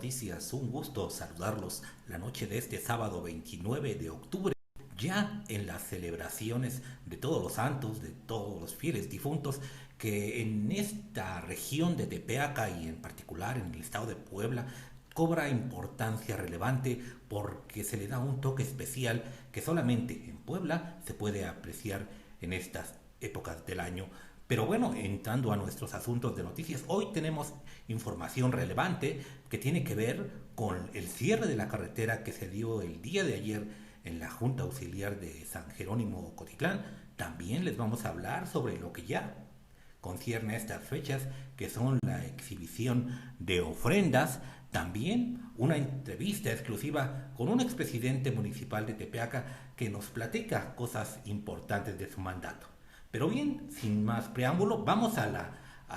Noticias, un gusto saludarlos la noche de este sábado 29 de octubre, ya en las celebraciones de todos los santos, de todos los fieles difuntos, que en esta región de Tepeaca y en particular en el estado de Puebla cobra importancia relevante porque se le da un toque especial que solamente en Puebla se puede apreciar en estas épocas del año. Pero bueno, entrando a nuestros asuntos de noticias, hoy tenemos información relevante que tiene que ver con el cierre de la carretera que se dio el día de ayer en la Junta Auxiliar de San Jerónimo Ocotitlán. También les vamos a hablar sobre lo que ya concierne a estas fechas, que son la exhibición de ofrendas, también una entrevista exclusiva con un expresidente municipal de Tepeaca que nos platica cosas importantes de su mandato. Pero bien, sin más preámbulo, vamos a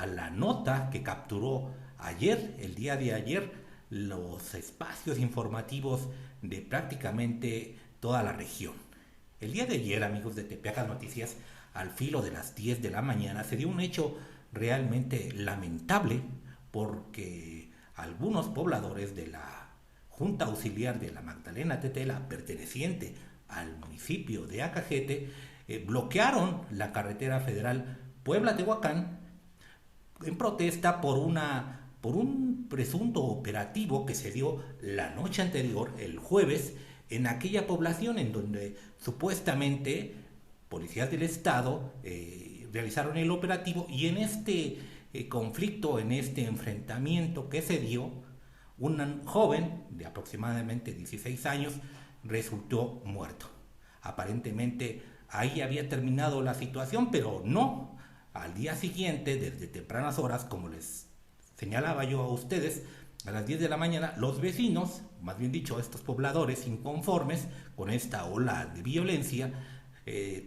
la nota que capturó ayer, el día de ayer, los espacios informativos de prácticamente toda la región. El día de ayer, amigos de Tepeaca Noticias, al filo de las 10 de la mañana, se dio un hecho realmente lamentable porque algunos pobladores de la Junta Auxiliar de la Magdalena Tetela, perteneciente al municipio de Acajete, bloquearon la carretera federal Puebla-Tehuacán en protesta por un presunto operativo que se dio la noche anterior, el jueves, en aquella población en donde supuestamente policías del estado realizaron el operativo, y en este conflicto, en este enfrentamiento que se dio, un joven de aproximadamente 16 años resultó muerto. Aparentemente ahí había terminado la situación, pero no. Al día siguiente, desde tempranas horas, como les señalaba yo a ustedes, a las 10 de la mañana, los vecinos, más bien dicho, estos pobladores inconformes con esta ola de violencia,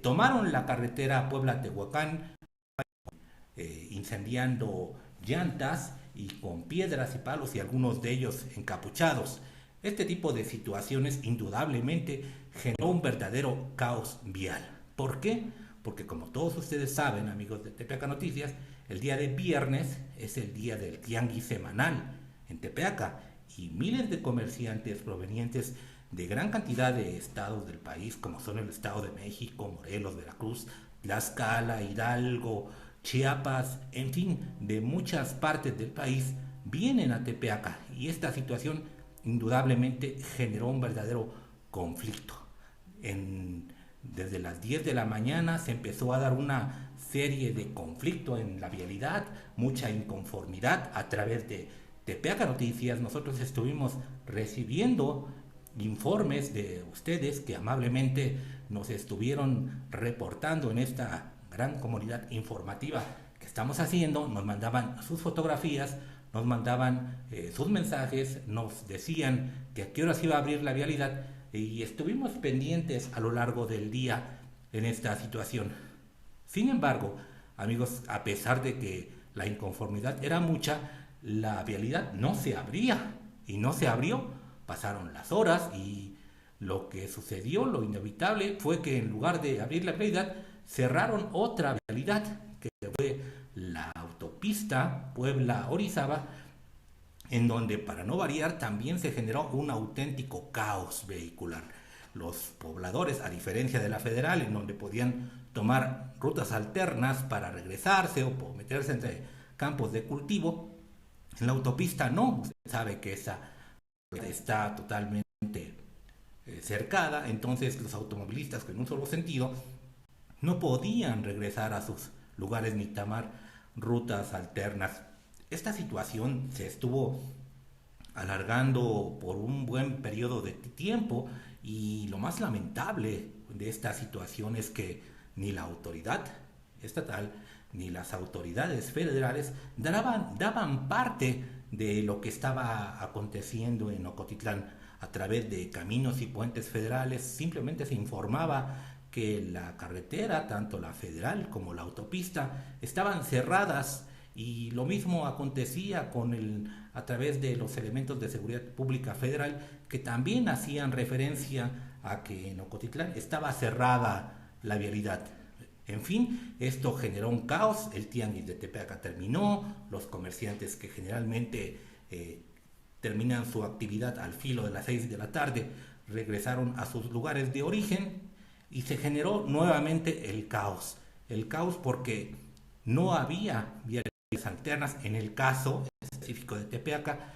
tomaron la carretera Puebla-Tehuacán, incendiando llantas y con piedras y palos, y algunos de ellos encapuchados. Este tipo de situaciones indudablemente generó un verdadero caos vial. ¿Por qué? Porque como todos ustedes saben, amigos de Tepeaca Noticias, el día de viernes es el día del tianguis semanal en Tepeaca, y miles de comerciantes provenientes de gran cantidad de estados del país, como son el Estado de México, Morelos, Veracruz, Tlaxcala, Hidalgo, Chiapas, en fin, de muchas partes del país, vienen a Tepeaca, y esta situación indudablemente generó un verdadero conflicto. Desde las 10 de la mañana se empezó a dar una serie de conflictos en la vialidad, mucha inconformidad a través de Tepeaca Noticias. Nosotros estuvimos recibiendo informes de ustedes que amablemente nos estuvieron reportando en esta gran comunidad informativa que estamos haciendo. Nos mandaban sus fotografías, nos mandaban sus mensajes, nos decían que a qué horas iba a abrir la vialidad, y estuvimos pendientes a lo largo del día en esta situación. Sin embargo, amigos, a pesar de que la inconformidad era mucha, la vialidad no se abría, y no se abrió. Pasaron las horas y lo que sucedió, lo inevitable, fue que en lugar de abrir la vialidad, cerraron otra vialidad, que fue la autopista Puebla-Orizaba, en donde, para no variar, también se generó un auténtico caos vehicular. Los pobladores, a diferencia de la federal, en donde podían tomar rutas alternas para regresarse o meterse entre campos de cultivo, en la autopista no. Usted sabe que esa está totalmente cercada, entonces los automovilistas en un solo sentido no podían regresar a sus lugares ni tomar rutas alternas. Esta situación se estuvo alargando por un buen periodo de tiempo, y lo más lamentable de esta situación es que ni la autoridad estatal ni las autoridades federales daban parte de lo que estaba aconteciendo en Ocotitlán. A través de caminos y puentes federales simplemente se informaba que la carretera, tanto la federal como la autopista, estaban cerradas, y lo mismo acontecía a través de los elementos de seguridad pública federal, que también hacían referencia a que en Ocotitlán estaba cerrada la vialidad. En fin, esto generó un caos. El tianguis de Tepeaca terminó, los comerciantes que generalmente terminan su actividad al filo de las 6 de la tarde, regresaron a sus lugares de origen y se generó nuevamente el caos. El caos porque no había vialidades alternas. En el caso específico de Tepeaca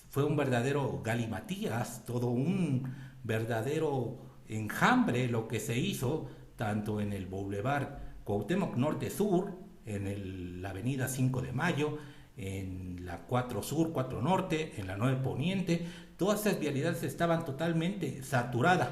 fue un verdadero galimatías, todo un verdadero enjambre lo que se hizo tanto en el Boulevard Cuauhtémoc Norte-Sur, en la avenida 5 de Mayo, en la 4 Sur, 4 Norte, en la 9 Poniente. Todas esas vialidades estaban totalmente saturadas.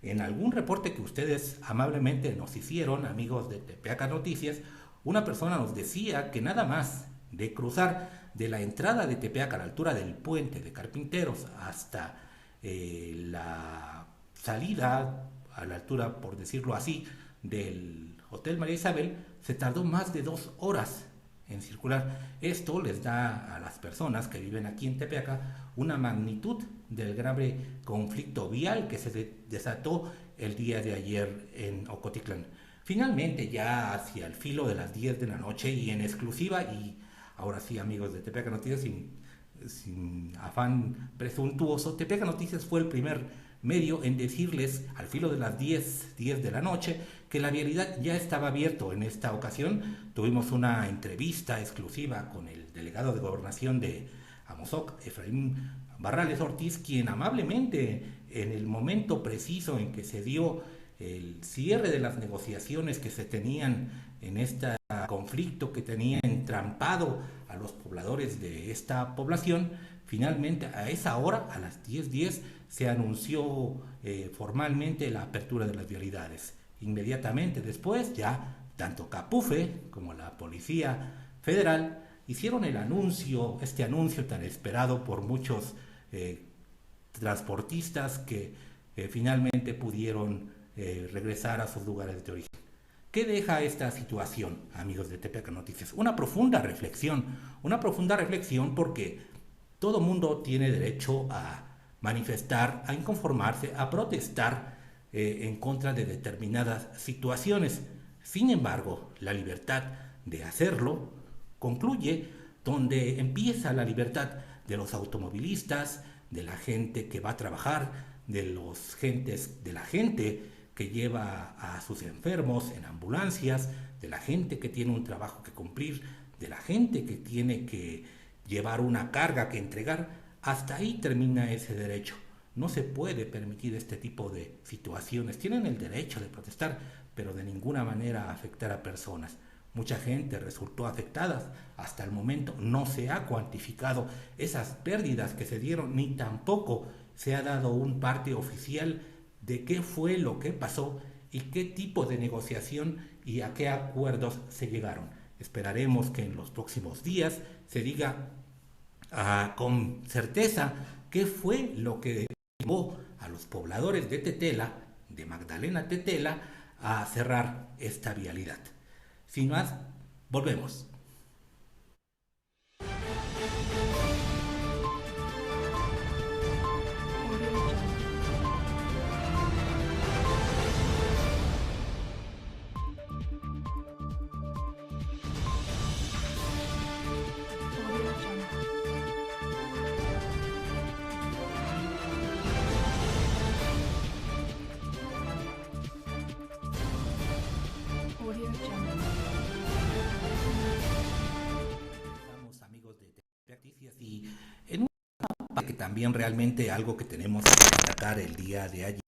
En algún reporte que ustedes amablemente nos hicieron, amigos de Tepeaca Noticias, una persona nos decía que nada más de cruzar de la entrada de Tepeaca a la altura del puente de Carpinteros hasta la salida a la altura, por decirlo así, del Hotel María Isabel, se tardó más de 2 horas en circular. Esto les da a las personas que viven aquí en Tepeaca una magnitud del grave conflicto vial que se desató el día de ayer en Ocotitlán. Finalmente, ya hacia el filo de las 10 de la noche y en exclusiva, y ahora sí, amigos de Tepeaca Noticias, sin afán presuntuoso, Tepeaca Noticias fue el primer medio en decirles al filo de las 10 de la noche que la vialidad ya estaba abierto. En esta ocasión tuvimos una entrevista exclusiva con el delegado de Gobernación de Amozoc, Efraín Barrales Ortiz, quien amablemente, en el momento preciso en que se dio el cierre de las negociaciones que se tenían en este conflicto que tenía entrampado a los pobladores de esta población, finalmente a esa hora, a las 10:10, se anunció formalmente la apertura de las vialidades. Inmediatamente después, ya tanto Capufe como la Policía Federal hicieron este anuncio tan esperado por muchos transportistas que finalmente pudieron regresar a sus lugares de origen. ¿Qué deja esta situación, amigos de Tepeaca Noticias? Una profunda reflexión porque todo mundo tiene derecho a manifestar, a inconformarse, a protestar en contra de determinadas situaciones. Sin embargo, la libertad de hacerlo concluye donde empieza la libertad de los automovilistas, de la gente que va a trabajar, de la gente que lleva a sus enfermos en ambulancias, de la gente que tiene un trabajo que cumplir, de la gente que tiene que llevar una carga que entregar. Hasta ahí termina ese derecho. No se puede permitir este tipo de situaciones. Tienen el derecho de protestar, pero de ninguna manera afectar a personas. Mucha gente resultó afectada. Hasta el momento no se ha cuantificado esas pérdidas que se dieron, ni tampoco se ha dado un parte oficial de qué fue lo que pasó y qué tipo de negociación y a qué acuerdos se llegaron. Esperaremos que en los próximos días se diga con certeza qué fue lo que llevó a los pobladores de Tetela, de Magdalena Tetela, a cerrar esta vialidad. Sin más, volvemos. Estamos, amigos de Noticias, y en una que también realmente algo que tenemos que destacar el día de ayer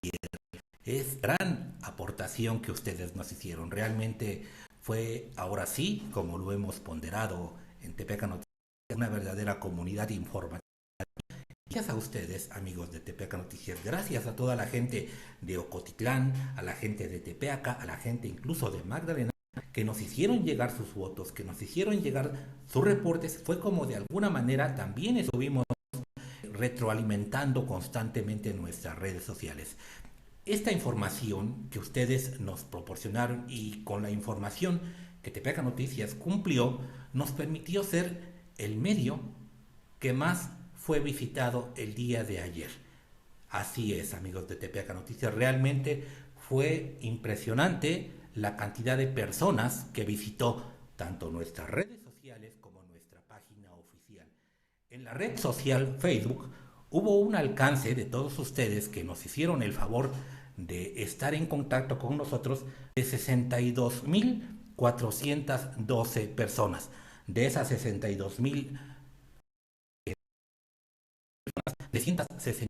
es la gran aportación que ustedes nos hicieron. Realmente fue, ahora sí, como lo hemos ponderado en Tepeaca Noticias, una verdadera comunidad informativa. Gracias a ustedes, amigos de Tepeaca Noticias, gracias a toda la gente de Ocotitlán, a la gente de Tepeaca, a la gente incluso de Magdalena, que nos hicieron llegar sus votos, que nos hicieron llegar sus reportes. Fue como de alguna manera también estuvimos retroalimentando constantemente en nuestras redes sociales. Esta información que ustedes nos proporcionaron y con la información que Tepeaca Noticias cumplió, nos permitió ser el medio que más fue visitado el día de ayer. Así es, amigos de Tepeaca Noticias, realmente fue impresionante la cantidad de personas que visitó tanto nuestras redes sociales como nuestra página oficial. En la red social Facebook Hubo un alcance de todos ustedes que nos hicieron el favor de estar en contacto con nosotros de 62.412 personas. De esas 62.000, 360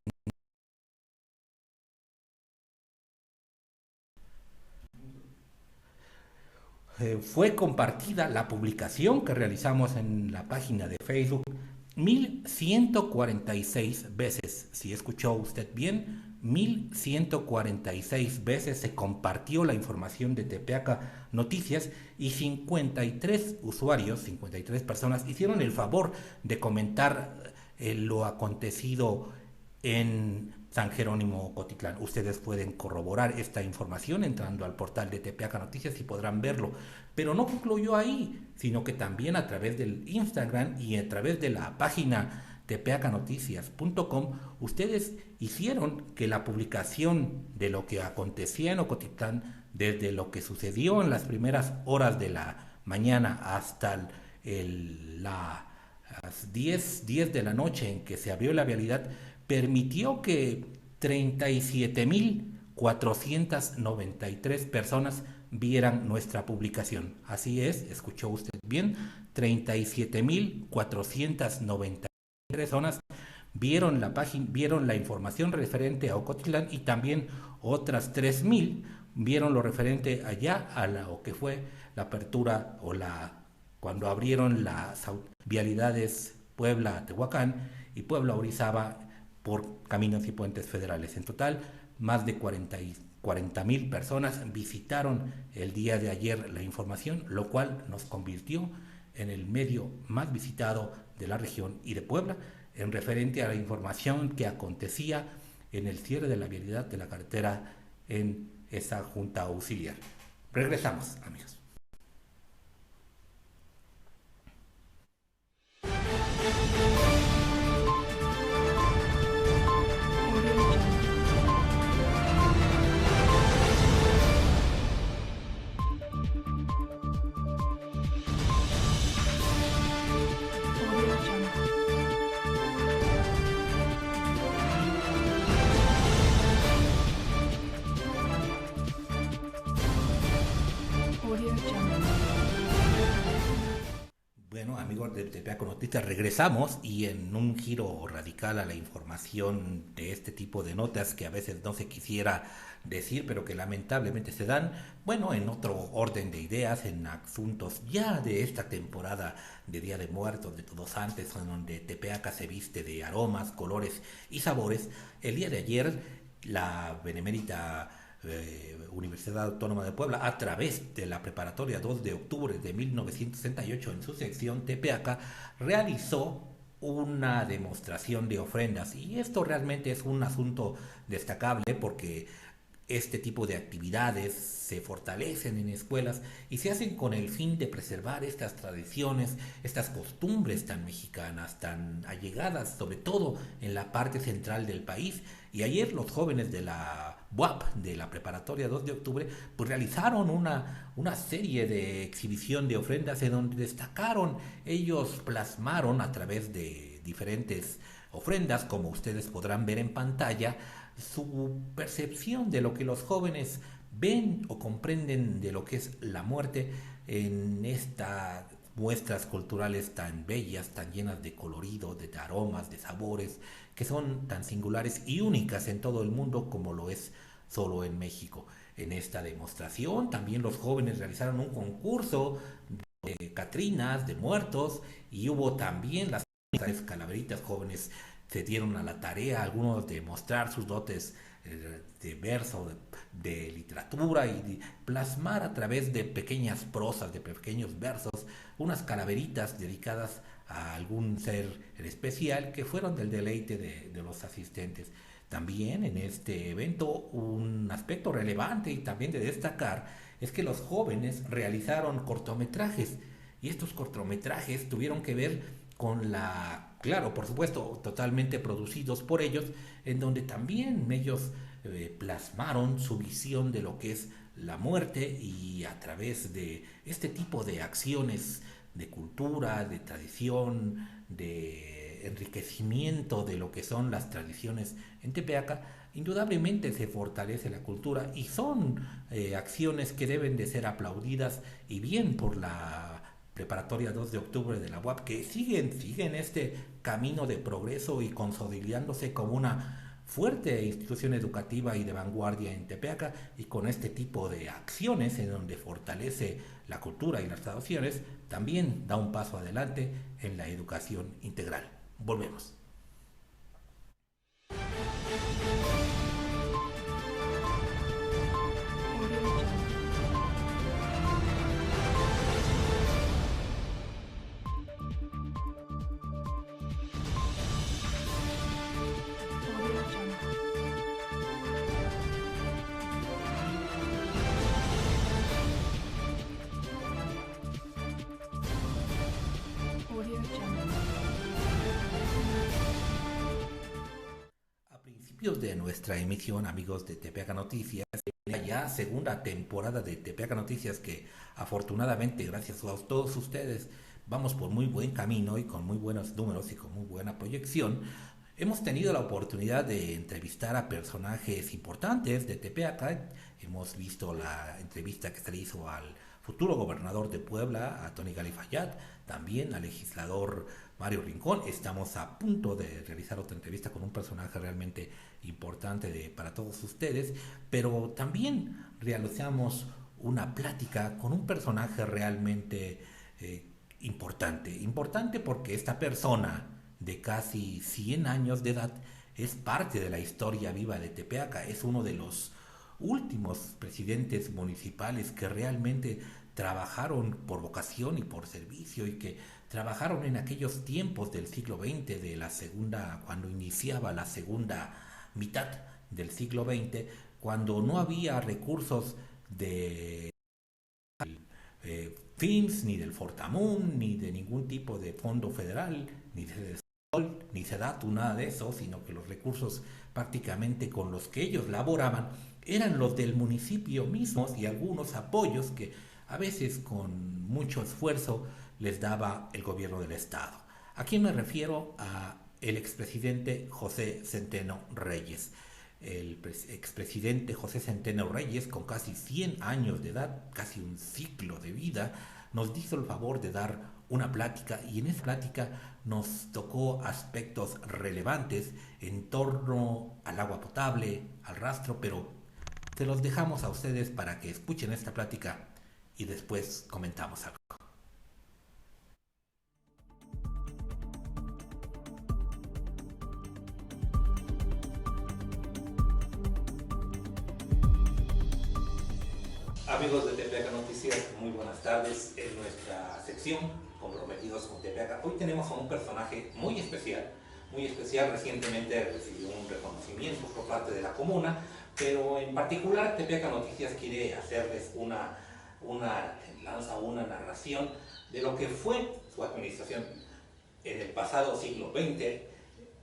fue compartida la publicación que realizamos en la página de Facebook 1146 veces. Si escuchó usted bien, 1146 veces se compartió la información de Tepeaca Noticias y 53 usuarios, 53 personas hicieron el favor de comentar lo acontecido en San Jerónimo Cotitlán. Ustedes pueden corroborar esta información entrando al portal de Tepeaca Noticias y podrán verlo. Pero no concluyó ahí, sino que también a través del Instagram y a través de la página tepeacanoticias.com ustedes hicieron que la publicación de lo que acontecía en Ocotitlán, desde lo que sucedió en las primeras horas de la mañana hasta las 10 de la noche en que se abrió la vialidad, permitió que 37.493 personas vieran nuestra publicación. Así es, escuchó usted bien, 37.493 personas vieron la página, vieron la información referente a Ocotitlán y también otras 3.000 vieron lo referente allá a lo que fue la apertura o cuando abrieron las vialidades Puebla-Tehuacán y Puebla-Orizaba por caminos y puentes federales. En total, más de 40.000 personas visitaron el día de ayer la información, lo cual nos convirtió en el medio más visitado de la región y de Puebla en referente a la información que acontecía en el cierre de la vialidad de la carretera en esa junta auxiliar. Regresamos, amigos. Bueno, amigos de Tepeaco Noticias, regresamos y en un giro radical a la información de este tipo de notas que a veces no se quisiera decir, pero que lamentablemente se dan, bueno, en otro orden de ideas, en asuntos ya de esta temporada de Día de Muertos, de Todos Santos, en donde Tepeaca se viste de aromas, colores y sabores. El día de ayer, la benemérita Universidad Autónoma de Puebla, a través de la preparatoria 2 de octubre de 1968, en su sección Tepeaca, realizó una demostración de ofrendas. Y esto realmente es un asunto destacable porque este tipo de actividades se fortalecen en escuelas y se hacen con el fin de preservar estas tradiciones, estas costumbres tan mexicanas, tan allegadas, sobre todo en la parte central del país. Y ayer los jóvenes de la BUAP, de la Preparatoria 2 de Octubre, pues realizaron una serie de exhibición de ofrendas en donde destacaron, ellos plasmaron a través de diferentes ofrendas, como ustedes podrán ver en pantalla, su percepción de lo que los jóvenes ven o comprenden de lo que es la muerte en estas muestras culturales tan bellas, tan llenas de colorido, de aromas, de sabores, que son tan singulares y únicas en todo el mundo como lo es solo en México. En esta demostración también los jóvenes realizaron un concurso de catrinas, de muertos, y hubo también las calaveritas. Jóvenes se dieron a la tarea, algunos de mostrar sus dotes de verso, de literatura y de plasmar a través de pequeñas prosas, de pequeños versos, unas calaveritas dedicadas a algún ser en especial que fueron del deleite de los asistentes. También en este evento un aspecto relevante y también de destacar es que los jóvenes realizaron cortometrajes y estos cortometrajes tuvieron que ver con claro, por supuesto, totalmente producidos por ellos, en donde también ellos plasmaron su visión de lo que es la muerte y a través de este tipo de acciones de cultura, de tradición, de enriquecimiento de lo que son las tradiciones en Tepeaca, indudablemente se fortalece la cultura y son acciones que deben de ser aplaudidas y bien por la preparatoria 2 de octubre de la UAP, que siguen este camino de progreso y consolidándose como una fuerte institución educativa y de vanguardia en Tepeaca, y con este tipo de acciones en donde fortalece la cultura y las tradiciones, también da un paso adelante en la educación integral. Volvemos. A principios de nuestra emisión, amigos de Tepeaca Noticias, ya segunda temporada de Tepeaca Noticias, que afortunadamente, gracias a todos ustedes, vamos por muy buen camino y con muy buenos números y con muy buena proyección. Hemos tenido la oportunidad de entrevistar a personajes importantes de Tepeaca. Hemos visto la entrevista que se le hizo al futuro gobernador de Puebla, a Tony Galifayat, también al legislador Mario Rincón. Estamos a punto de realizar otra entrevista con un personaje realmente importante para todos ustedes, pero también realizamos una plática con un personaje realmente importante porque esta persona de casi 100 años de edad es parte de la historia viva de Tepeaca, es uno de los últimos presidentes municipales que realmente trabajaron por vocación y por servicio, y que trabajaron en aquellos tiempos del siglo XX, de la segunda, cuando iniciaba la segunda mitad del siglo XX, cuando no había recursos de FIMS, ni del Fortamun, ni de ningún tipo de fondo federal, ni de Sol, ni SEDATU, nada de eso, sino que los recursos prácticamente con los que ellos laboraban eran los del municipio mismo, y algunos apoyos que a veces con mucho esfuerzo les daba el gobierno del estado. ¿A quién me refiero? A el expresidente José Centeno Reyes. El expresidente José Centeno Reyes, con casi 100 años de edad, casi un ciclo de vida, nos hizo el favor de dar una plática, y en esa plática nos tocó aspectos relevantes en torno al agua potable, al rastro, pero se los dejamos a ustedes para que escuchen esta plática y después comentamos algo. Amigos de Tepeaca Noticias, muy buenas tardes. En nuestra sección Comprometidos con Tepeaca, hoy tenemos a un personaje muy especial. Muy especial, recientemente recibió un reconocimiento por parte de la comuna, pero en particular Tepeaca Noticias quiere hacerles una narración de lo que fue su administración en el pasado siglo XX.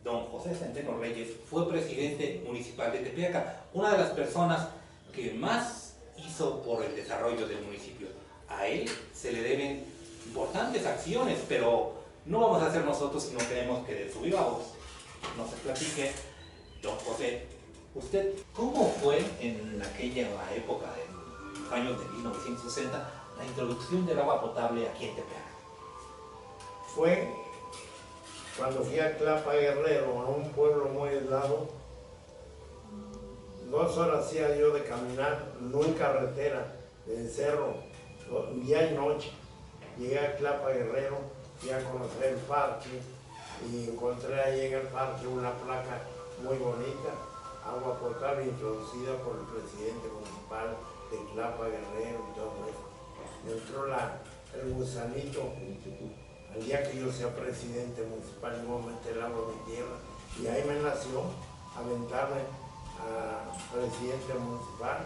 Don José Centeno Reyes fue presidente municipal de Tepeaca, una de las personas que más hizo por el desarrollo del municipio. A él se le deben importantes acciones, pero no vamos a hacer nosotros, sino queremos que de su viva voz nos platique. Don José, ¿usted cómo fue en aquella época, en los años de 1960, la introducción del agua potable aquí en Tepeaca? Fue cuando fui a Tlapa Guerrero, a un pueblo muy aislado. 2 horas hacía yo de caminar, no en carretera, en cerro, día y noche. Llegué a Tlapa Guerrero, fui a conocer el parque y encontré ahí en el parque una placa muy bonita, agua potable introducida por el presidente municipal de Tlapa Guerrero y todo eso. Me entró el gusanito. Al día que yo sea presidente municipal, yo voy a meter agua en mi tierra. Y ahí me nació aventarme a presidente municipal.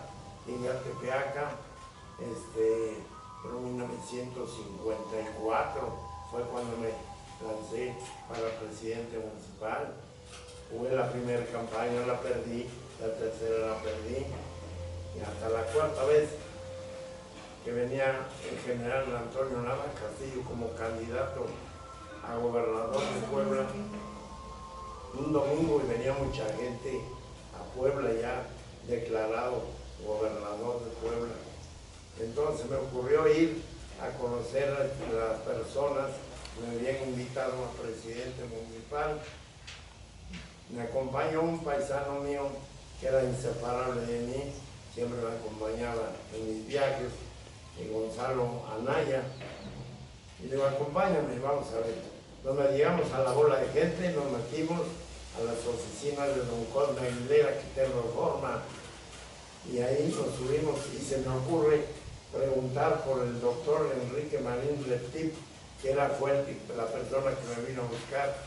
Llegué a Tepeaca, en 1954 fue cuando me lancé para presidente municipal. Jugué la primera campaña, la perdí, la tercera la perdí, y hasta la 4ª vez que venía el general Antonio Nava Castillo como candidato a gobernador de Puebla un domingo y venía mucha gente a Puebla ya declarado gobernador de Puebla. Entonces me ocurrió ir a conocer a las personas, me habían invitado a presidente municipal. Me acompañó un paisano mío que era inseparable de mí, siempre me acompañaba en mis viajes, Gonzalo Anaya. Y le digo, acompáñame, vamos a ver. Nos llegamos a la bola de gente, nos metimos a las oficinas de don Cosme Aguilera, que te reforma, y ahí nos subimos y se me ocurre preguntar por el doctor Enrique Marín Leptip, que fue la persona que me vino a buscar,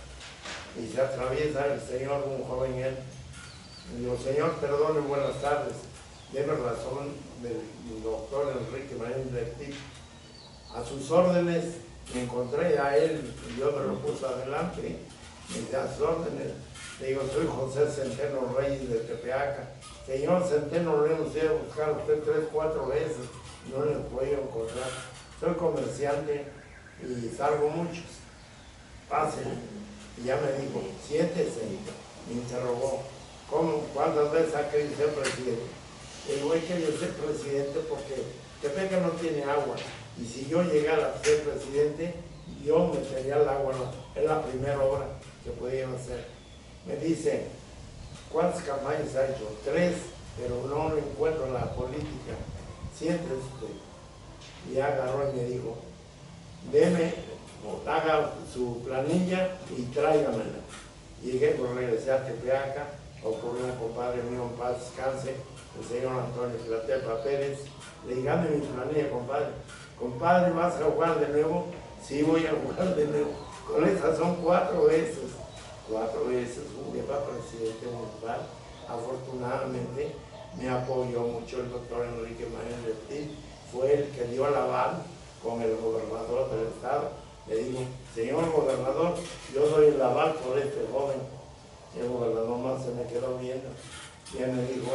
y se atraviesa el señor, un joven él. Y digo, señor, perdone, buenas tardes, tiene razón del doctor Enrique Marín Leptip. A sus órdenes, me encontré a él y yo me lo puse adelante, me dice, a sus órdenes. Le digo, soy José Centeno Reyes de Tepeaca. Señor Centeno, lo hemos ido a buscar a usted 3, 4 veces, no le he podido encontrar. Soy comerciante y salgo muchos. Pase. Y ya me dijo, siéntese. Me interrogó, ¿cuántas veces ha querido ser presidente? Le digo, he querido ser presidente porque Tepeaca no tiene agua. Y si yo llegara a ser presidente, yo metería el agua, es la primera obra que podía hacer. Me dice, ¿cuántas campañas ha hecho? 3, pero no encuentro la política. Siéntese usted. Y agarró y me dijo, deme, haga su planilla y tráigamela. Llegué, pues regresé a Tepeaca, ocurrió un compadre mío, en paz descanse, el señor Antonio Filatepa Pérez. Le dije, dame mi planilla, compadre. Compadre, ¿vas a jugar de nuevo? Sí, voy a jugar de nuevo. Con esas son 4 veces. 4 veces jugué para presidente municipal. Afortunadamente me apoyó mucho el doctor Enrique Marín Leptip. Fue el que dio el aval con el gobernador del estado. Le digo, señor gobernador, yo doy el aval por este joven. El gobernador más se me quedó viendo. Y él me dijo,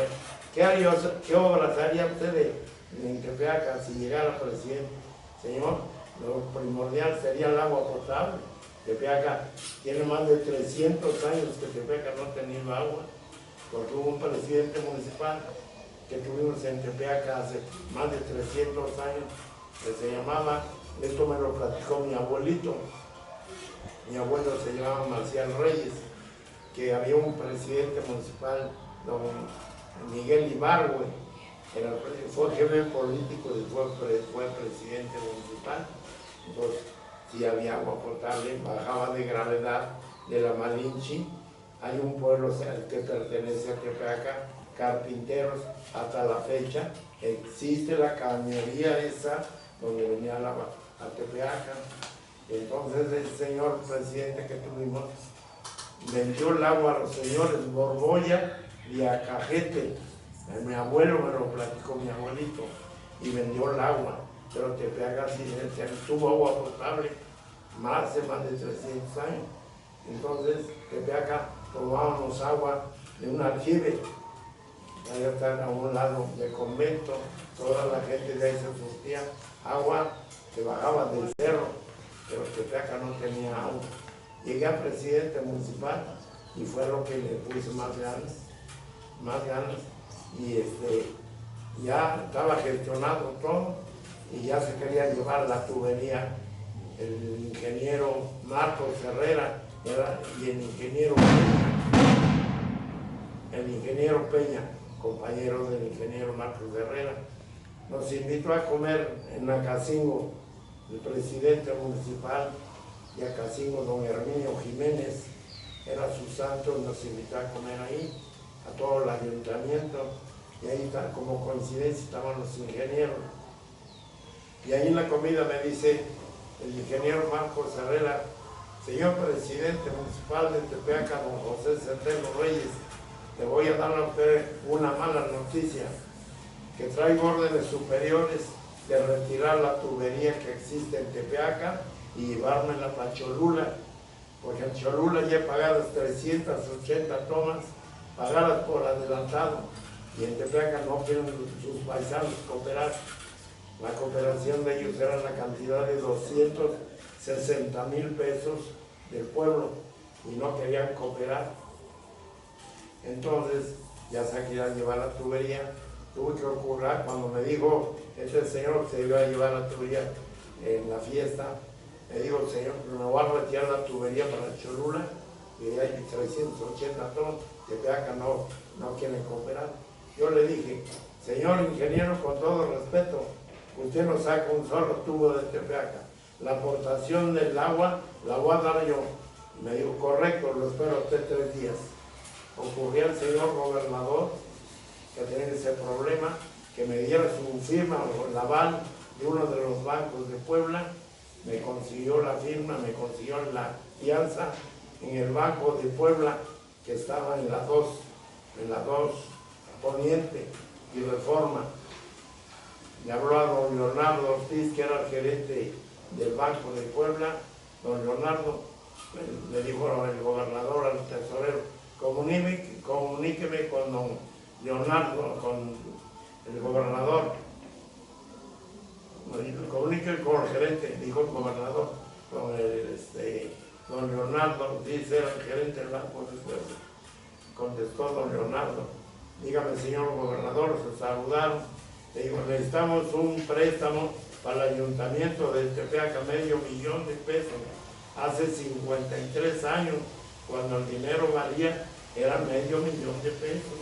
¿qué obras haría usted en Tepeaca si llegara presidente? Señor, lo primordial sería el agua potable. Tepeaca tiene más de 300 años que Tepeaca no ha tenido agua, porque hubo un presidente municipal que tuvimos en Tepeaca hace más de 300 años, que se llamaba, esto me lo platicó mi abuelito, mi abuelo se llamaba Marcial Reyes, que había un presidente municipal, don Miguel Ibargüe, fue jefe político y fue presidente municipal. Entonces, si había agua potable, bajaba de gravedad de la Malinche. Hay un pueblo que pertenece a Tepeaca, Carpinteros, hasta la fecha existe la cañería esa donde venía el agua a Tepeaca. Entonces el señor presidente que tuvimos vendió el agua a los señores Borbolla y a Cajete. Mi abuelo me lo platicó, mi abuelito, y vendió el agua. Pero Tepeaca sí tuvo agua potable hace más de 300 años. Entonces, Tepeaca tomábamos agua de un aljibe, allá está a un lado del convento, toda la gente de ahí se surtía agua que bajaba del cerro, pero Tepeaca no tenía agua. Llegué a presidente municipal y fue lo que le puse más ganas, y ya estaba gestionado todo y ya se quería llevar la tubería. El ingeniero Marcos Herrera y el ingeniero Peña, compañero del ingeniero Marcos Herrera, nos invitó a comer en Acacingo, el presidente municipal de Acacingo, don Herminio Jiménez, era su santo, nos invitó a comer ahí, a todo el ayuntamiento, y ahí está, como coincidencia estaban los ingenieros. Y ahí en la comida me dice el ingeniero Marcos Herrera, señor presidente municipal de Tepeaca, don José Centeno Reyes, le voy a dar a usted una mala noticia, que traigo órdenes superiores de retirar la tubería que existe en Tepeaca y llevármela para Cholula, porque en Cholula ya he pagado 380 tomas, pagadas por adelantado, y en Tepeaca no quieren sus paisanos cooperar. La cooperación de ellos era la cantidad de 260,000 pesos del pueblo y no querían cooperar. Entonces ya se quería llevar la tubería. Tuve que ocurrir cuando me dijo este señor que se iba a llevar la tubería en la fiesta. Me dijo el señor, me voy a retirar la tubería para Cholula y hay 380 tonos de Tepeaca no quieren cooperar. Yo le dije, señor ingeniero, con todo respeto, usted no saca un solo tubo de Tepeaca. La aportación del agua la voy a dar yo. Me dijo, correcto, lo espero usted 3 días. Ocurrió el señor gobernador que tenía ese problema, que me diera su firma o el aval de uno de los bancos de Puebla. Me consiguió la firma, me consiguió la fianza en el Banco de Puebla, que estaba en la 2 Poniente y Reforma. Le habló a don Leonardo Ortiz, que era el gerente del Banco de Puebla. Don Leonardo le dijo el gobernador al tesorero, comuníqueme con don Leonardo, con el gobernador. Comuníqueme con el gerente, dijo el gobernador, don Leonardo dice era el gerente del Banco de Puebla. Contestó don Leonardo, dígame señor gobernador, se saludaron, le dijo, necesitamos un préstamo para el ayuntamiento de Tepeaca, $500,000 de pesos, hace 53 años, cuando el dinero valía, era $500,000 de pesos,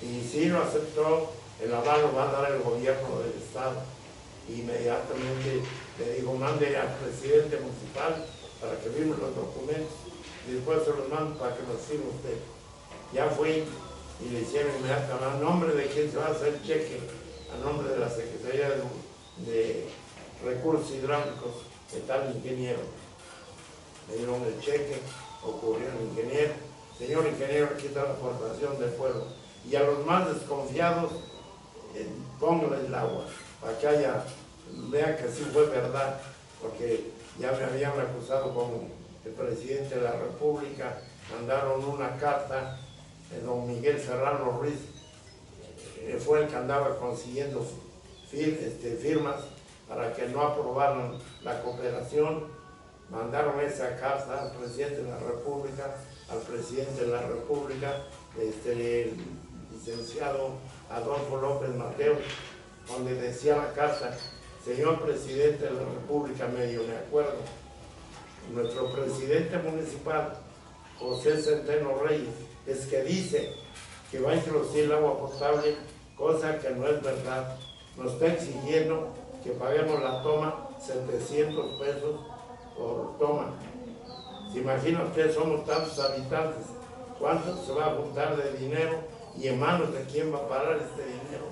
y sí lo aceptó, el aval lo va a dar el gobierno del estado. Inmediatamente le digo, mande al presidente municipal para que firme los documentos y después se los mando para que los firme usted. Ya fui y le hicieron inmediatamente, ¿a nombre de quién se va a hacer el cheque? A nombre de la Secretaría de Recursos Hidráulicos, de tal ingeniero. Me dieron el cheque, ocurrió el ingeniero. Señor ingeniero, aquí está la aportación del pueblo. Y a los más desconfiados, pónganle el agua, para que vean que sí fue verdad, porque ya me habían acusado como el presidente de la República, mandaron una carta de don Miguel Serrano Ruiz, fue el que andaba consiguiendo firmas para que no aprobaran la cooperación. Mandaron esa carta al presidente de la República, el licenciado Adolfo López Mateo, donde decía la carta, señor presidente de la República, medio me acuerdo, nuestro presidente municipal, José Centeno Reyes, es que dice que va a introducir el agua potable, cosa que no es verdad. Nos está exigiendo que paguemos la toma 700 pesos por toma. ¿Se imagina usted? Somos tantos habitantes, ¿cuánto se va a juntar de dinero y en manos de quién va a parar este dinero?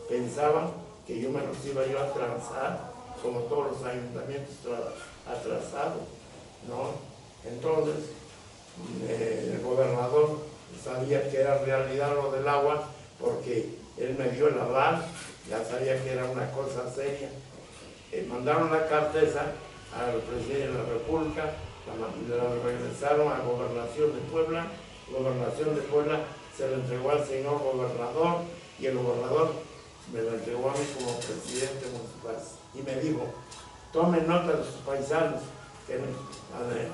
Pensaban que yo me los iba yo a transar, como todos los ayuntamientos atrasados, ¿no? Entonces, el gobernador sabía que era realidad lo del agua, porque él me dio el aval, ya sabía que era una cosa seria. Mandaron la carta esa al presidente de la República, la regresaron a Gobernación de Puebla se la entregó al señor gobernador, y el gobernador me la entregó a mí como presidente municipal. Y me dijo, tomen nota de sus paisanos,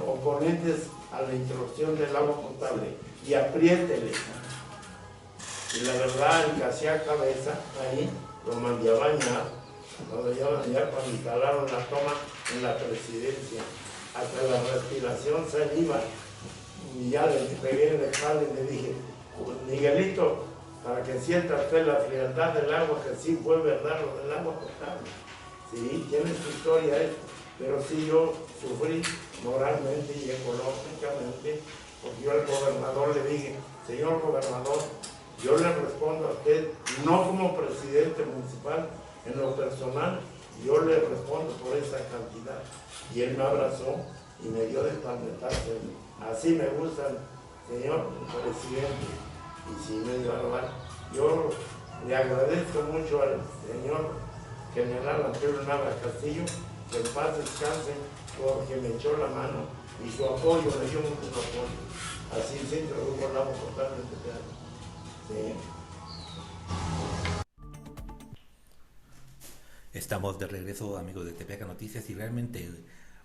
oponentes a la introducción del agua potable, y apriétele. Y la verdad, el que hacía cabeza ahí, lo mandé a bañar, cuando instalaron la toma en la presidencia, hasta la respiración se iba, y ya le pegué en la espalda y le dije, Miguelito, para que sienta usted la frialdad del agua, que sí fue verdad lo del agua potable. Sí, tiene su historia esto, pero sí yo sufrí moralmente y económicamente, porque yo al gobernador le dije, señor gobernador, yo le respondo a usted, no como presidente municipal, en lo personal, yo le respondo por esa cantidad. Y él me abrazó y me dio de palmetazo. Así me gusta el señor presidente. Y sí me dio a yo le agradezco mucho al señor general Antonio Nava Castillo, que en paz descanse, porque me echó la mano y su apoyo, me dio mucho apoyo. Así se introdujo el agua potable en Tepeaca. Sí. Estamos de regreso, amigos de Tepeaca Noticias, y realmente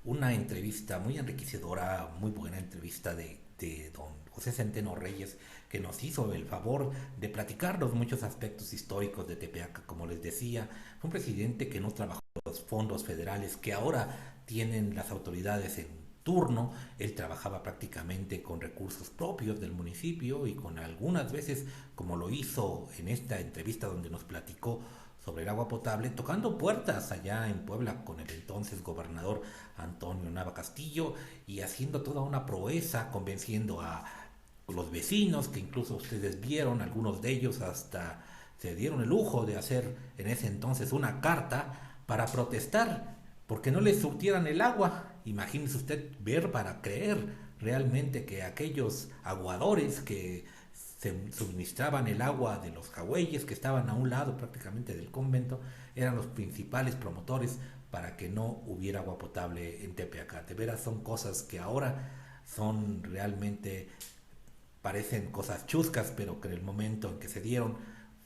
una entrevista muy enriquecedora, muy buena entrevista de don José Centeno Reyes, que nos hizo el favor de platicarnos muchos aspectos históricos de Tepeaca. Como les decía, fue un presidente que no trabajó los fondos federales que ahora tienen las autoridades en turno. Él trabajaba prácticamente con recursos propios del municipio y con algunas veces, como lo hizo en esta entrevista donde nos platicó sobre el agua potable, tocando puertas allá en Puebla con el entonces gobernador Antonio Nava Castillo y haciendo toda una proeza, convenciendo a los vecinos, que incluso ustedes vieron, algunos de ellos hasta se dieron el lujo de hacer en ese entonces una carta para protestar porque no les surtieran el agua. Imagínese usted ver para creer realmente que aquellos aguadores que se suministraban el agua de los jagüeyes que estaban a un lado prácticamente del convento eran los principales promotores para que no hubiera agua potable en Tepeaca. De veras son cosas que ahora son realmente, parecen cosas chuscas, pero que en el momento en que se dieron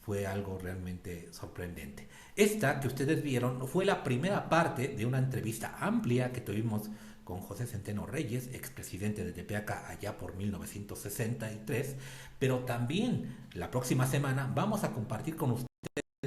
fue algo realmente sorprendente. Esta que ustedes vieron fue la primera parte de una entrevista amplia que tuvimos con José Centeno Reyes, expresidente de Tepeaca allá por 1963, pero también la próxima semana vamos a compartir con ustedes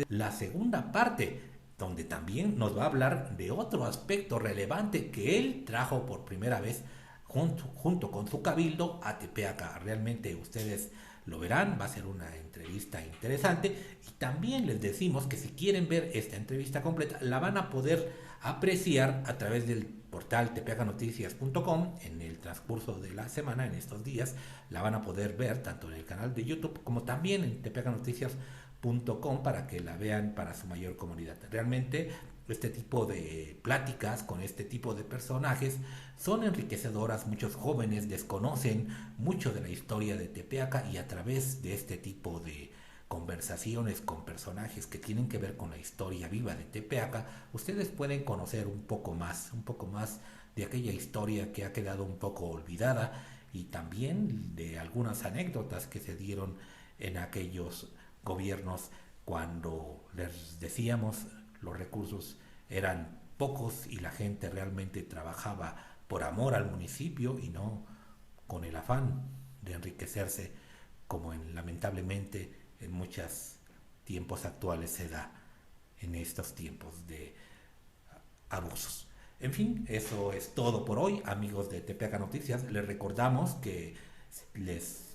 la segunda parte, donde también nos va a hablar de otro aspecto relevante que él trajo por primera vez junto con su cabildo a Tepeaca. Realmente ustedes lo verán, va a ser una entrevista interesante y también les decimos que si quieren ver esta entrevista completa la van a poder apreciar a través del portal tepeacanoticias.com en el transcurso de la semana, en estos días. La van a poder ver tanto en el canal de YouTube como también en tepeacanoticias.com para que la vean para su mayor comunidad. Realmente este tipo de pláticas con este tipo de personajes son enriquecedoras. Muchos jóvenes desconocen mucho de la historia de Tepeaca y a través de este tipo de conversaciones con personajes que tienen que ver con la historia viva de Tepeaca, ustedes pueden conocer un poco más de aquella historia que ha quedado un poco olvidada y también de algunas anécdotas que se dieron en aquellos gobiernos cuando les decíamos los recursos eran pocos y la gente realmente trabajaba por amor al municipio y no con el afán de enriquecerse como lamentablemente en muchos tiempos actuales se da en estos tiempos de abusos. En fin, eso es todo por hoy, amigos de Tepeaca Noticias. Les recordamos que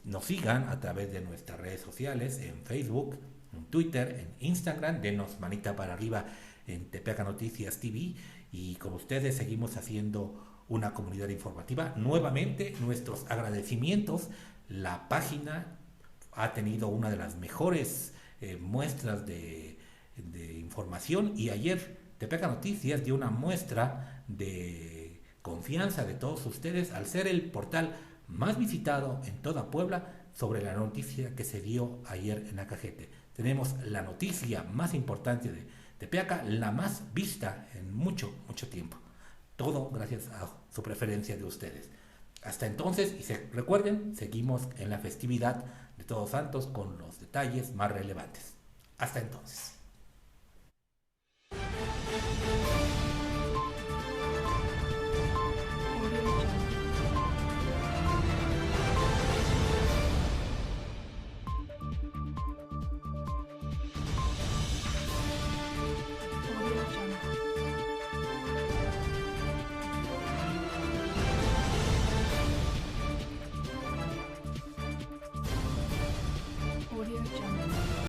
nos sigan a través de nuestras redes sociales, en Facebook, en Twitter, en Instagram. Denos manita para arriba en Tepeaca Noticias TV y con ustedes seguimos haciendo una comunidad informativa. Nuevamente, nuestros agradecimientos. La página ha tenido una de las mejores muestras de información y ayer Tepeaca Noticias dio una muestra de confianza de todos ustedes al ser el portal más visitado en toda Puebla sobre la noticia que se dio ayer en Acajete. Tenemos la noticia más importante de Tepeaca, la más vista en mucho tiempo. Todo gracias a su preferencia de ustedes. Hasta entonces, y recuerden, seguimos en la festividad de Todos Santos con los detalles más relevantes. Hasta entonces.